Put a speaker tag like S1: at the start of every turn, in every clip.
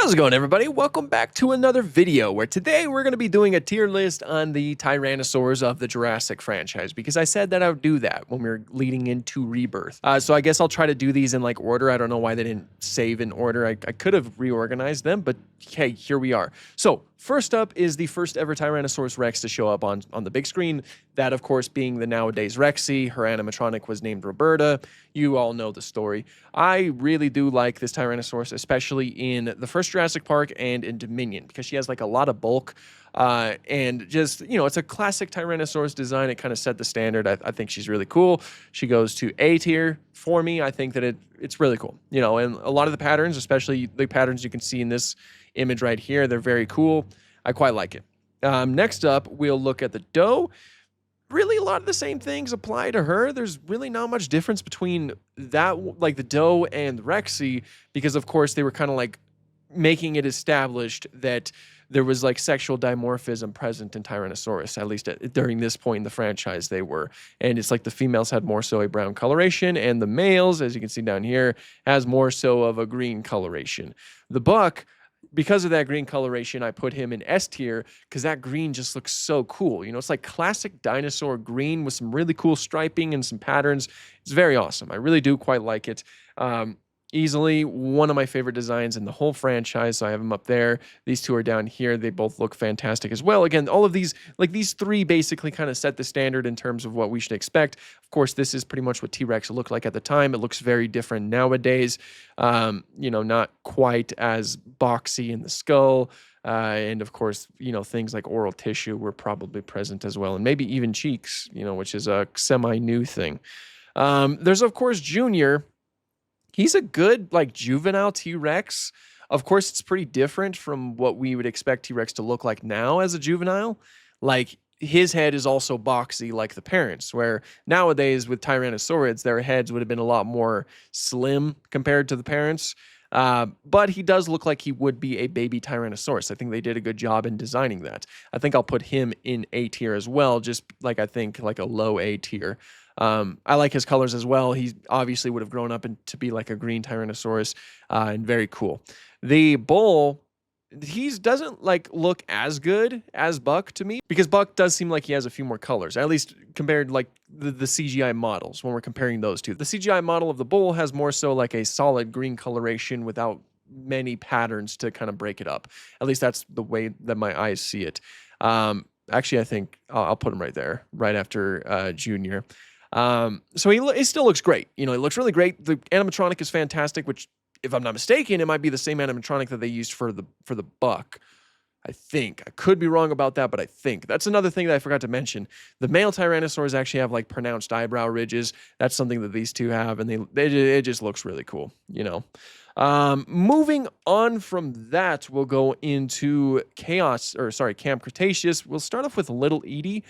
S1: How's it going, everybody? Welcome back to another video where today we're going to be doing a tier list on the Tyrannosaurs of the Jurassic franchise, because I said that I would do that when we were leading into Rebirth. So I guess I'll try to do these in like order. I don't know why they didn't save in order. I could have reorganized them, but hey, here we are. So first up is the first ever Tyrannosaurus Rex to show up on the big screen. That, of course, being the nowadays Rexy. Her animatronic was named Roberta. You all know the story. I really do like this Tyrannosaurus, especially in the first Jurassic Park and in Dominion, because she has like a lot of bulk. And just, you know, it's a classic Tyrannosaurus design. It kind of set the standard. I think she's really cool. She goes to A tier for me. I think that it's really cool, you know, and a lot of the patterns, especially the patterns you can see in this image right here, they're very cool. I quite like it. Next up, we'll look at the doe. Really, a lot of the same things apply to her. There's really not much difference between that, like the doe and Rexy, because of course they were kind of like making it established that there was like sexual dimorphism present in Tyrannosaurus, at least during this point in the franchise they were. And it's like the females had more so a brown coloration, and the males, as you can see down here, has more so of a green coloration. The buck, because of that green coloration, I put him in S tier because that green just looks so cool. You know, it's like classic dinosaur green with some really cool striping and some patterns. It's very awesome. I really do quite like it. Easily one of my favorite designs in the whole franchise, so I have them up there. These two are down here. They both look fantastic as well. Again, all of these, like these three basically kind of set the standard in terms of what we should expect. Of course, this is pretty much what T.rex looked like at the time. It looks very different nowadays. You know, not quite as boxy in the skull. And of course, you know, things like oral tissue were probably present as well. And maybe even cheeks, you know, which is a semi-new thing. There's, of course, Junior. He's a good, like, juvenile T.rex. Of course, it's pretty different from what we would expect T.rex to look like now as a juvenile. Like, his head is also boxy like the parents, where nowadays with Tyrannosaurids, their heads would have been a lot more slim compared to the parents. But he does look like he would be a baby Tyrannosaurus. I think they did a good job in designing that. I think I'll put him in A tier as well, just like I think like a low A tier. I like his colors as well. He obviously would have grown up to be like a green Tyrannosaurus, and very cool. The bull, he doesn't like look as good as Buck to me, because Buck does seem like he has a few more colors, at least compared like the CGI models when we're comparing those two. The CGI model of the bull has more so like a solid green coloration without many patterns to kind of break it up. At least that's the way that my eyes see it. Actually, I think I'll put him right there, right after Junior. So he still looks great. You know, it looks really great. The animatronic is fantastic, which, if I'm not mistaken, it might be the same animatronic that they used for the buck. I think. I could be wrong about that, but I think. That's another thing that I forgot to mention. The male Tyrannosaurs actually have like pronounced eyebrow ridges. That's something that these two have, and it just looks really cool, you know. Moving on from that, we'll go into Camp Cretaceous. We'll start off with Little Edie.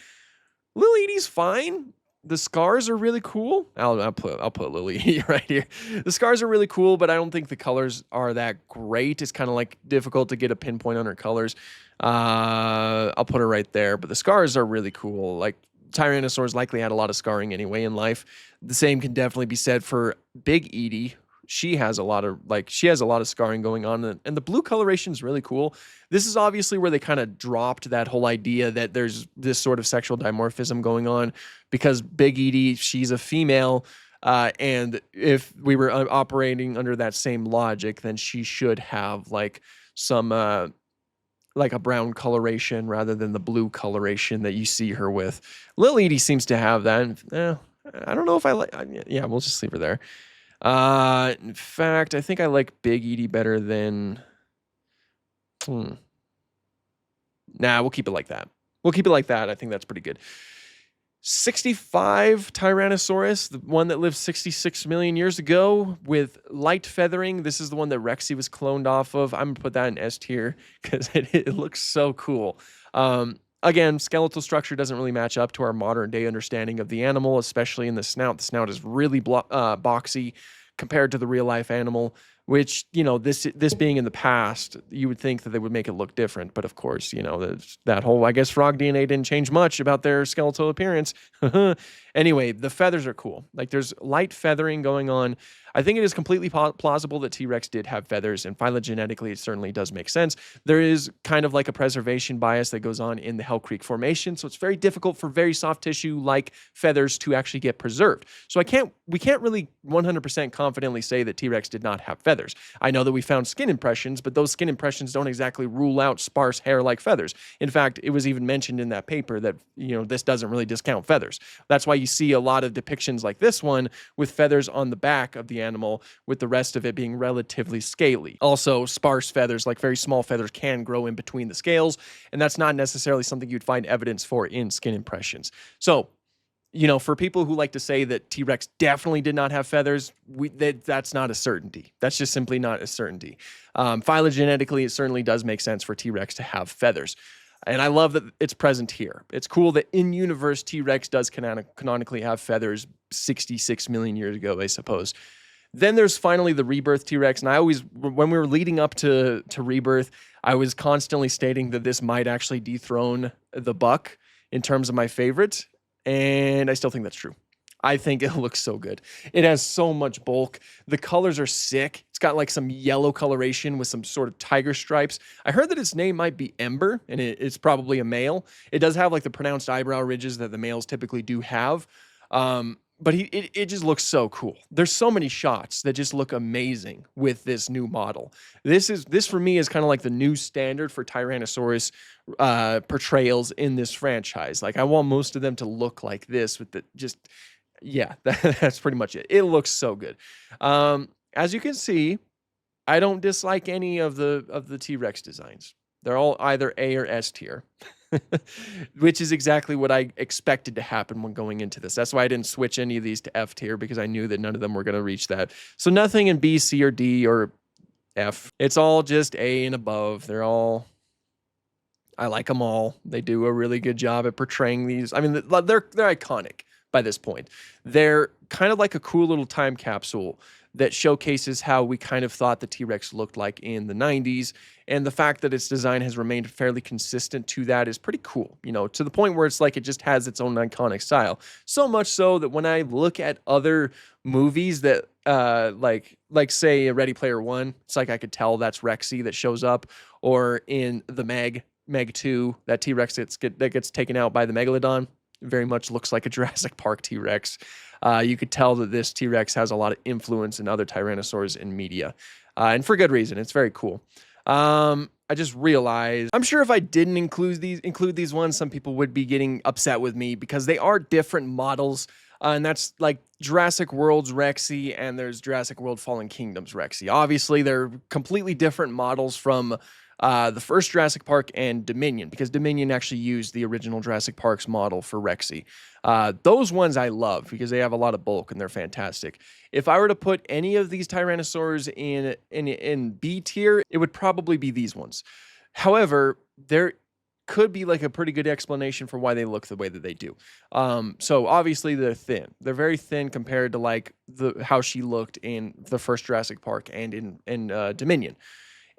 S1: Little Edie's fine. The scars are really cool. I'll put Lily right here. The scars are really cool, but I don't think the colors are that great. It's kind of like difficult to get a pinpoint on her colors. I'll put her right there, but the scars are really cool. Like, Tyrannosaurs likely had a lot of scarring anyway in life. The same can definitely be said for Big Edie. She has a lot of scarring going on, and the blue coloration is really cool. This is obviously where they kind of dropped that whole idea that there's this sort of sexual dimorphism going on, because Big Edie, she's a female, and if we were operating under that same logic, then she should have like some like a brown coloration rather than the blue coloration that you see her with. Little Edie seems to have that. I don't know if I like. Yeah, we'll just leave her there. In fact, I think I like Big Edie better than. Nah, we'll keep it like that. We'll keep it like that. I think that's pretty good. 65 Tyrannosaurus, the one that lived 66 million years ago with light feathering. This is the one that Rexy was cloned off of. I'm gonna put that in S tier because it looks so cool. Again, skeletal structure doesn't really match up to our modern day understanding of the animal, especially in the snout. The snout is really boxy compared to the real life animal, which, you know, this being in the past, you would think that they would make it look different. But of course, you know, that whole, I guess, frog DNA didn't change much about their skeletal appearance. Anyway, the feathers are cool. Like, there's light feathering going on. I think it is completely plausible that T-Rex did have feathers, and phylogenetically, it certainly does make sense. There is kind of like a preservation bias that goes on in the Hell Creek Formation, so it's very difficult for very soft tissue like feathers to actually get preserved. So we can't really 100% confidently say that T-Rex did not have feathers. I know that we found skin impressions, but those skin impressions don't exactly rule out sparse hair like feathers. In fact, it was even mentioned in that paper that, this doesn't really discount feathers. That's why you see a lot of depictions like this one with feathers on the back of the animal, with the rest of it being relatively scaly. Also, sparse feathers, like very small feathers, can grow in between the scales, and that's not necessarily something you'd find evidence for in skin impressions. So, for people who like to say that T-Rex definitely did not have feathers, that's not a certainty. That's just simply not a certainty. Phylogenetically, it certainly does make sense for T-Rex to have feathers. And I love that it's present here. It's cool that in universe, T-Rex does canonically have feathers 66 million years ago, I suppose. Then there's finally the Rebirth T-Rex. And when we were leading up to Rebirth, I was constantly stating that this might actually dethrone the Buck in terms of my favorite. And I still think that's true. I think it looks so good. It has so much bulk. The colors are sick. It's got like some yellow coloration with some sort of tiger stripes. I heard that its name might be Ember, and it's probably a male. It does have like the pronounced eyebrow ridges that the males typically do have. But it just looks so cool. There's so many shots that just look amazing with this new model. This for me is kind of like the new standard for Tyrannosaurus portrayals in this franchise. Like I want most of them to look like this with that's pretty much it. It looks so good. As you can see, I don't dislike any of the T-Rex designs. They're all either A or S tier. Which is exactly what I expected to happen when going into this. That's why I didn't switch any of these to F tier, because I knew that none of them were going to reach that. So nothing in B, C, or D, or F. It's all just A and above. I like them all. They do a really good job at portraying these. I mean, they're iconic by this point. They're kind of like a cool little time capsule that showcases how we kind of thought the T-Rex looked like in the 90s. And the fact that its design has remained fairly consistent to that is pretty cool, to the point where it's like it just has its own iconic style. So much so that when I look at other movies that, like say Ready Player One, it's like I could tell that's Rexy that shows up, or in the Meg 2, that T-Rex that gets taken out by the Megalodon, very much looks like a Jurassic Park T-Rex. You could tell that this T-Rex has a lot of influence in other Tyrannosaurs in media, and for good reason. It's very cool. I just realized, I'm sure if I didn't include these ones, some people would be getting upset with me, because they are different models. And that's like Jurassic World's Rexy, and there's Jurassic World Fallen Kingdom's Rexy. Obviously, they're completely different models from the first Jurassic Park and Dominion, because Dominion actually used the original Jurassic Park's model for Rexy. Those ones I love because they have a lot of bulk and they're fantastic. If I were to put any of these Tyrannosaurs in B tier, it would probably be these ones. However, there could be like a pretty good explanation for why they look the way that they do. So obviously they're thin. They're very thin compared to like how she looked in the first Jurassic Park and in Dominion.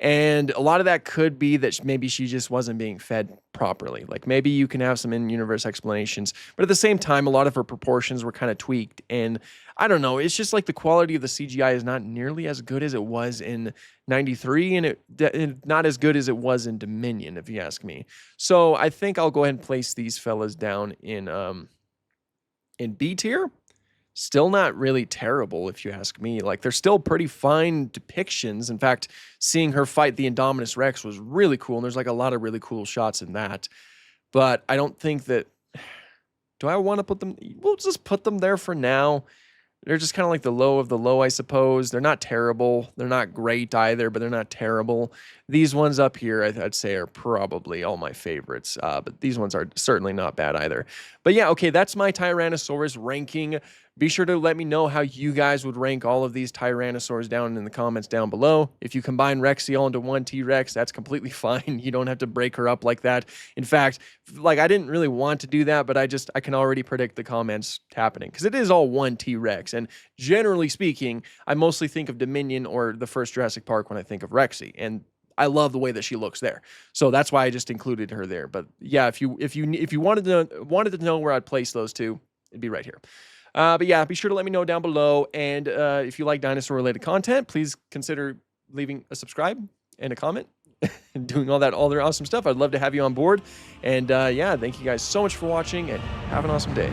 S1: And a lot of that could be that maybe she just wasn't being fed properly. Like maybe you can have some in-universe explanations, but at the same time, a lot of her proportions were kind of tweaked. And I don't know, it's just like the quality of the CGI is not nearly as good as it was in 93, and it not as good as it was in Dominion, if you ask me. So I think I'll go ahead and place these fellas down in B tier. Still not really terrible, if you ask me. Like, they're still pretty fine depictions. In fact, seeing her fight the Indominus Rex was really cool, and there's like a lot of really cool shots in that. But I don't think that... Do I want to put them... We'll just put them there for now. They're just kind of like the low of the low, I suppose. They're not terrible. They're not great either, but they're not terrible. These ones up here, I'd say, are probably all my favorites. But these ones are certainly not bad either. But yeah, okay, that's my Tyrannosaurus ranking. Be sure to let me know how you guys would rank all of these Tyrannosaurs down in the comments down below. If you combine Rexy all into one T-Rex, that's completely fine. You don't have to break her up like that. In fact, like, I didn't really want to do that, but I can already predict the comments happening, because it is all one T-Rex. And generally speaking, I mostly think of Dominion or the first Jurassic Park when I think of Rexy. And I love the way that she looks there. So that's why I just included her there. But yeah, if you wanted to know where I'd place those two, it'd be right here. But yeah, be sure to let me know down below. And if you like dinosaur-related content, please consider leaving a subscribe and a comment and doing all that other awesome stuff. I'd love to have you on board. And yeah, thank you guys so much for watching, and have an awesome day.